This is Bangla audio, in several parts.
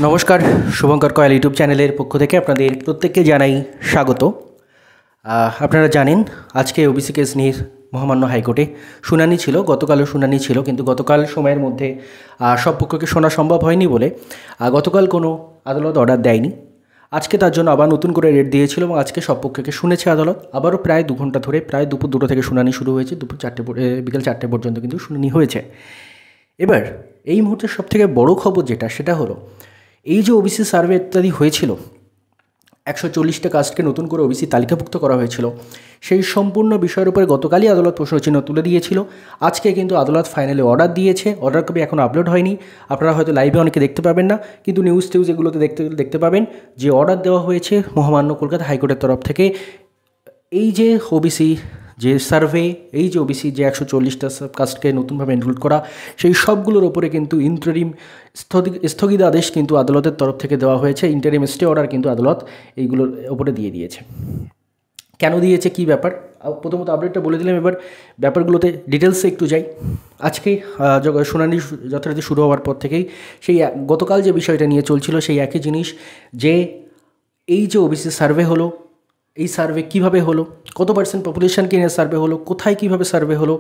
নমস্কার, শুভঙ্কর কয়াল ইউটিউব চ্যানেলের পক্ষ থেকে আপনাদের প্রত্যেককে জানাই স্বাগত। আপনারা জানেন আজকে ওবিসি কেস নিয়ে মহামান্য হাইকোর্টে শুনানি ছিল। গতকালও শুনানি ছিল, কিন্তু গতকাল সময়ের মধ্যে সব পক্ষকে শোনা সম্ভব হয়নি বলে গতকাল কোনো আদালত অর্ডার দেয়নি। আজকে তার জন্য আবার নতুন করে রেট দিয়েছিল এবং আজকে সব পক্ষকে শুনেছে আদালত। আবারও প্রায় 2 ঘন্টা ধরে, প্রায় দুপুর 2টো থেকে শুনানি শুরু হয়েছে। বিকেল 4টে পর্যন্ত কিন্তু শুনানি হয়েছে। এবার এই মুহূর্তে সবথেকে বড় খবর যেটা, সেটা হলো এই যে ওবিসি সার্ভে ইত্যাদি হয়েছিল, 140টা কাস্টকে নতুন করে ওবিসি তালিকাভুক্ত করা হয়েছিল, সেই সম্পূর্ণ বিষয়ের উপরে গতকালই আদালত প্রশ্নচিহ্ন তুলে দিয়েছিল। আজকে কিন্তু আদালত ফাইনালি অর্ডার দিয়েছে। অর্ডার কপি এখনও আপলোড হয়নি, আপনারা হয়তো লাইভে অনেকে দেখতে পাবেন না, কিন্তু নিউজ এগুলোতে দেখতে পাবেন যে অর্ডার দেওয়া হয়েছে মহামান্য কলকাতা হাইকোর্টের তরফ থেকে। এই যে ওবিসি যে সার্ভে, এই যে ওবিসি যে 140টা কাস্টকে নতুনভাবে এনরোল করা, সেই সবগুলোর ওপরে কিন্তু ইন্টারিম স্থগিতাদেশ কিন্তু আদালতের তরফ থেকে দেওয়া হয়েছে। ইন্টারিম স্টে অর্ডার কিন্তু আদালত এইগুলোর ওপরে দিয়ে দিয়েছে। কেন দিয়েছে, কী ব্যাপার, প্রথমত আপডেটটা বলে দিলাম। এবার ব্যাপারগুলোতে ডিটেলসে একটু যাই। আজকে শুনানি যথারীতি শুরু হওয়ার পর থেকেই সেই গতকাল যে বিষয়টা নিয়ে চলছিল, সেই একই জিনিস যে এই যে ওবিসি সার্ভে হলো, এই সার্ভে কিভাবে হলো, কত % পপুলেশনকে নিয়ে সার্ভে হলো, কোথায় কিভাবে সার্ভে হলো,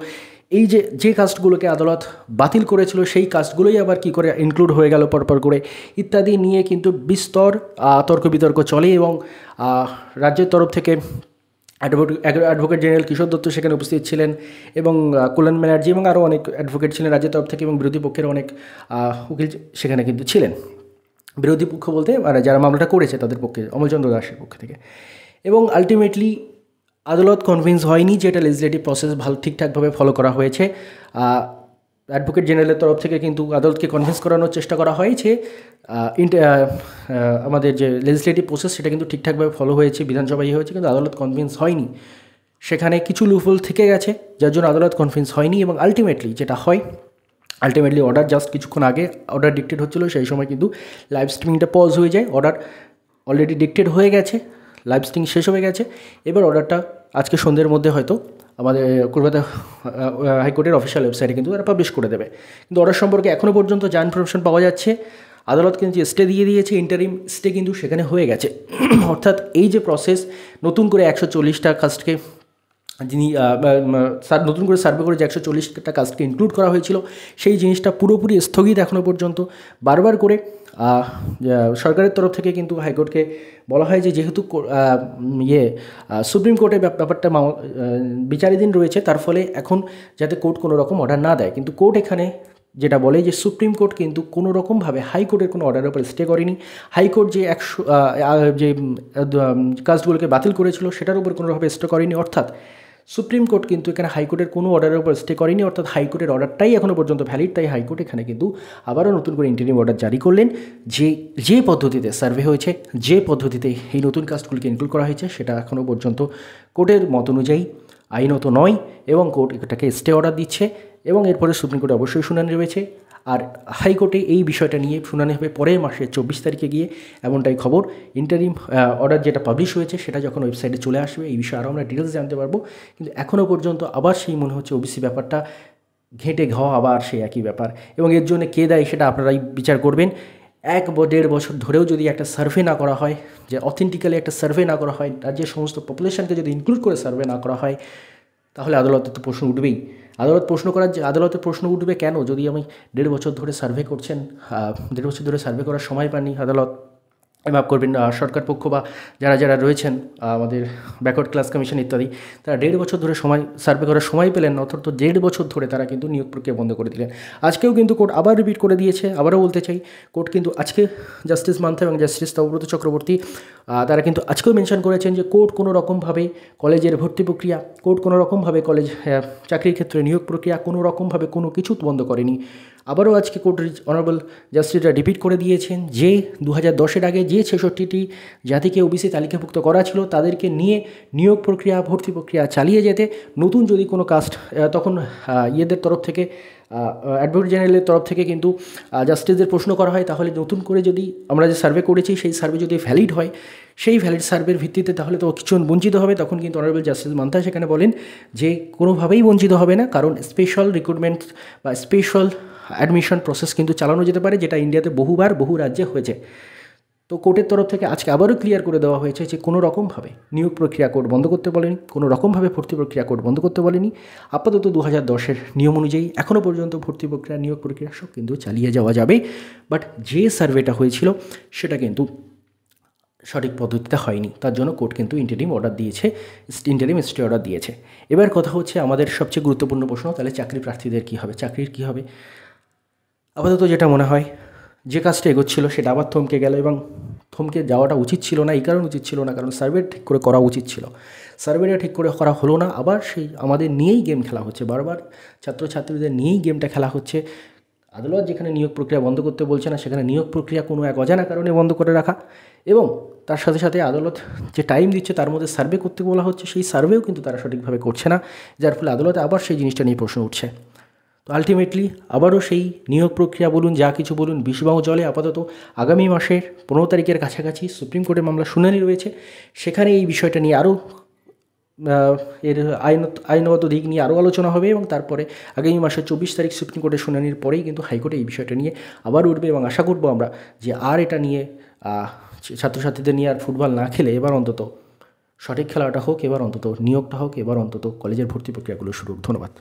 এই যে কাস্টগুলোকে আদালত বাতিল করেছিল সেই কাস্টগুলোই আবার কি করে ইনক্লুড হয়ে গেল পরপর করে, ইত্যাদি নিয়ে কিন্তু বিস্তর তর্ক বিতর্ক চলে। এবং রাজ্যের তরফ থেকে অ্যাডভোকেট জেনারেল কিশোর দত্ত সেখানে উপস্থিত ছিলেন, এবং কল্যাণ ব্যানার্জি এবং আরও অনেক অ্যাডভোকেট ছিলেন রাজ্যের তরফ থেকে, এবং বিরোধী পক্ষের অনেক উকিল সেখানে কিন্তু ছিলেন। বিরোধী পক্ষ বলতে মানে যারা মামলাটা করেছে তাদের পক্ষে, অমলচন্দ্র দাসের পক্ষ থেকে। এবং আলটিমেটলি আদালত কনভিন্স হয়নি যে এটা লেজিসলেটিভ প্রসেস ঠিকঠাকভাবে ফলো করা হয়েছে। অ্যাডভোকেট জেনারেলের তরফ থেকে কিন্তু আদালতকে কনভিন্স করানোর চেষ্টা করা হয়েছে আমাদের যে লেজিসলেটিভ প্রসেস সেটা কিন্তু ঠিকঠাকভাবে ফলো হয়েছে, বিধানসভায় হয়েছে, কিন্তু আদালত কনভিন্স হয়নি। সেখানে কিছু লুপহোল থেকে গেছে, যার জন্য আদালত কনভিন্স হয়নি। এবং আলটিমেটলি যেটা হয়, আলটিমেটলি অর্ডার জাস্ট কিছুক্ষণ আগে অর্ডার ডিক্টেড হচ্ছিলো, সেই সময় কিন্তু লাইভ স্ট্রিমিংটা পজ হয়ে যায়। অর্ডার অলরেডি ডিক্টেড হয়ে গেছে, লাইভ স্ট্রিমিং শেষ হয়ে গেছে। এবার অর্ডারটা আজকে সন্ধ্যের মধ্যে হয়তো আমাদের কলকাতা হাইকোর্টের অফিসিয়াল ওয়েবসাইটে কিন্তু তারা পাবলিশ করে দেবে। কিন্তু অর্ডার সম্পর্কে এখনও পর্যন্ত যা ইনফরমেশন পাওয়া যাচ্ছে, আদালত কিন্তু স্টে দিয়ে দিয়েছে, ইন্টারিম স্টে কিন্তু সেখানে হয়ে গেছে। অর্থাৎ এই যে প্রসেস, নতুন করে 140টা কাস্টকে যিনি নতুন করে সার্ভে করে যে 140টা কাস্টকে ইনক্লুড করা হয়েছিল, সেই জিনিসটা পুরোপুরি স্থগিত এখনও পর্যন্ত। বারবার করে সরকারের তরফ থেকে কিন্তু হাইকোর্টকে বলা হয় যে যেহেতু সুপ্রিম কোর্টের ব্যাপারটা বিচারাধীন রয়েছে, তার ফলে এখন যাতে কোর্ট কোনো রকম অর্ডার না দেয়। কিন্তু কোর্ট এখানে যেটা বলে যে সুপ্রিম কোর্ট কিন্তু কোনো রকমভাবে হাইকোর্টের কোনো অর্ডারের উপর স্টে করেনি। হাইকোর্ট যে যে কাস্টগুলোকে বাতিল করেছিল সেটার উপর কোনোভাবে স্টে করেনি। অর্থাৎ সুপ্রিম কোর্ট কিন্তু এখানে হাইকোর্টের কোনো অর্ডারের উপর স্টে করেনি, অর্থাৎ হাইকোর্টের অর্ডারটাই এখনও পর্যন্ত ভ্যালিড। তাই হাইকোর্ট এখানে কিন্তু আবারও নতুন করে ইন্টারিম অর্ডার জারি করলেন যে পদ্ধতিতে সার্ভে হয়েছে, যে পদ্ধতিতে এই নতুন কাস্টগুলিকে ইনক্লুড করা হয়েছে, সেটা এখনও পর্যন্ত কোর্টের মত অনুযায়ী আইনত নয়, এবং কোর্ট এটাকে স্টে অর্ডার দিচ্ছে। এবং এরপরে সুপ্রিম কোর্টে অবশ্যই শুনানি রয়েছে, আর হাইকোর্টে এই বিষয়টা নিয়ে শুনানি হবে পরের মাসের 24 তারিখে গিয়ে, এমনটাই খবর। ইন্টারিম অর্ডার যেটা পাবলিশ হয়েছে সেটা যখন ওয়েবসাইটে চলে আসবে, এই বিষয়ে আরও আমরা ডিটেলস জানতে পারবো। কিন্তু এখনও পর্যন্ত আবার সেই মনে হচ্ছে ওবিসি ব্যাপারটা ঘেঁটে ঘাওয়া, আবার সেই একই ব্যাপার। এবং এর জন্য কে দায়ী সেটা আপনারাই বিচার করবেন। 1-1.5 বছর ধরেও যদি একটা সার্ভে না করা হয়, যে অথেন্টিক্যালি একটা সার্ভে না করা হয়, রাজ্যের সমস্ত পপুলেশনকে যদি ইনক্লুড করে সার্ভে না করা হয়, তাহলে আদালতের তো প্রশ্ন উঠবেই। আদালতের প্রশ্ন উঠবে কেন, যদি আমি 1.5 বছর ধরে সার্ভে করছেন, 1.5 বছর ধরে সার্ভে করার সময় পাননি আদালত, মাফ করবেন সরকার পক্ষ বা যারা রয়েছেন আমাদের ব্যাকওয়ার্ড ক্লাস কমিশন ইত্যাদি, তারা 1.5 বছর ধরে সার্ভে করার সময় পেলেন না, অথচ 1.5 বছর ধরে তারা কিন্তু নিয়োগ প্রক্রিয়া বন্ধ করে দিলেন। আজকেও কিন্তু কোর্ট আবার রিপিট করে দিয়েছে। আবারও বলতে চাই, কোর্ট কিন্তু আজকে জাস্টিস মান্থা এবং জাস্টিস তপব্রত চক্রবর্তী তারা কিন্তু আজকেও মেনশন করেছেন যে কোর্ট কোনো রকমভাবে কলেজের ভর্তি প্রক্রিয়া, কোর্ট কোনো রকমভাবে কলেজ চাকরির ক্ষেত্রে নিয়োগ প্রক্রিয়া কোনো রকমভাবে কোনো কিছু বন্ধ করেনি। আবারও আজকে কোর্ট অনারেবল জাস্টিসরা রিপিট করে দিয়েছেন যে 2010-এর আগে যে 66টি জাতিকে ওবিসি তালিকাভুক্ত করা ছিল, তাদেরকে নিয়ে নিয়োগ প্রক্রিয়া, ভর্তি প্রক্রিয়া চালিয়ে যেতে, নতুন যদি কোনো কাস্ট, তখন ইয়েদের তরফ থেকে, অ্যাডভোকেট জেনারেলের তরফ থেকে কিন্তু জাস্টিসদের প্রশ্ন করা হয়, তাহলে নতুন করে যদি আমরা যে সার্ভে করেছি সেই সার্ভে যদি ভ্যালিড হয়, সেই ভ্যালিড সার্ভের ভিত্তিতে তাহলে তো কিছুজন বঞ্চিত হবে। তখন কিন্তু অনারেবল জাস্টিস মান্থা সেখানে বলেন যে কোনোভাবেই বঞ্চিত হবে না, কারণ স্পেশাল রিক্রুটমেন্ট বা স্পেশাল অ্যাডমিশন প্রসেস কিন্তু চালানো যেতে পারে, যেটা ইন্ডিয়াতে বহুবার বহু রাজ্যে হয়েছে। তো কোর্টের তরফ থেকে আজকে আবারও ক্লিয়ার করে দেওয়া হয়েছে যে কোনো রকমভাবে নিয়োগ প্রক্রিয়া কোর্ট বন্ধ করতে বলেনি, কোনো রকমভাবে ভর্তি প্রক্রিয়া কোর্ট বন্ধ করতে বলেনি। আপাতত 2010-এর নিয়ম অনুযায়ী এখনও পর্যন্ত ভর্তি প্রক্রিয়া, নিয়োগ প্রক্রিয়া সব কিন্তু চালিয়ে যাওয়া যাবে। বাট যে সার্ভেটা হয়েছিল সেটা কিন্তু সঠিক পদ্ধতিতে হয়নি, তার জন্য কোর্ট কিন্তু ইন্টারিম অর্ডার দিয়েছে, ইন্টারিম স্টে অর্ডার দিয়েছে। এবার কথা হচ্ছে আমাদের সবচেয়ে গুরুত্বপূর্ণ প্রশ্ন, তাহলে চাকরি প্রার্থীদের কী হবে, চাকরির কী হবে? আপাতত যেটা মনে হয়, যে কাজটা এগোচ্ছিল সেটা আবার থমকে গেল, এবং থমকে যাওয়াটা উচিত ছিল না। এই কারণে উচিত ছিল না কারণ সার্ভে ঠিক করে করা উচিত ছিল, সার্ভেটা ঠিক করে করা হলো না। আবার সেই আমাদের নিয়েই গেম খেলা হচ্ছে, বারবার ছাত্রছাত্রীদের নিয়েই গেমটা খেলা হচ্ছে। আদালত যেখানে নিয়োগ প্রক্রিয়া বন্ধ করতে বলছে না, সেখানে নিয়োগ প্রক্রিয়া কোনো এক অজানা কারণে বন্ধ করে রাখা, এবং তার সাথে সাথে আদালত যে টাইম দিচ্ছে তার মধ্যে সার্ভে করতে বলা হচ্ছে, সেই সার্ভেও কিন্তু তারা সঠিকভাবে করছে না, যার ফলে আদালতে আবার সেই জিনিসটা নিয়ে প্রশ্ন উঠছে। তো আলটিমেটলি আবারও সেই নিয়োগ প্রক্রিয়া বলুন, যা কিছু বলুন, বিষবাহ জলে। আপাতত আগামী মাসের 15 তারিখের কাছাকাছি সুপ্রিম কোর্টে মামলা শুনানি রয়েছে, সেখানে এই বিষয়টা নিয়ে আরও এর আইনগত দিক নিয়ে আরও আলোচনা হবে, এবং তারপরে আগামী মাসের 24 তারিখ সুপ্রিম কোর্টের শুনানির পরেই কিন্তু হাইকোর্টে এই বিষয়টা নিয়ে আবার উঠবে, এবং আশা করবো আমরা যে আর এটা নিয়ে ছাত্রছাত্রীদের নিয়ে আর ফুটবল না খেলে এবার অন্তত সঠিক খেলাটা হোক, এবার অন্তত নিয়োগটা হোক, এবার অন্তত কলেজের ভর্তি প্রক্রিয়াগুলো শুরু হোক। ধন্যবাদ।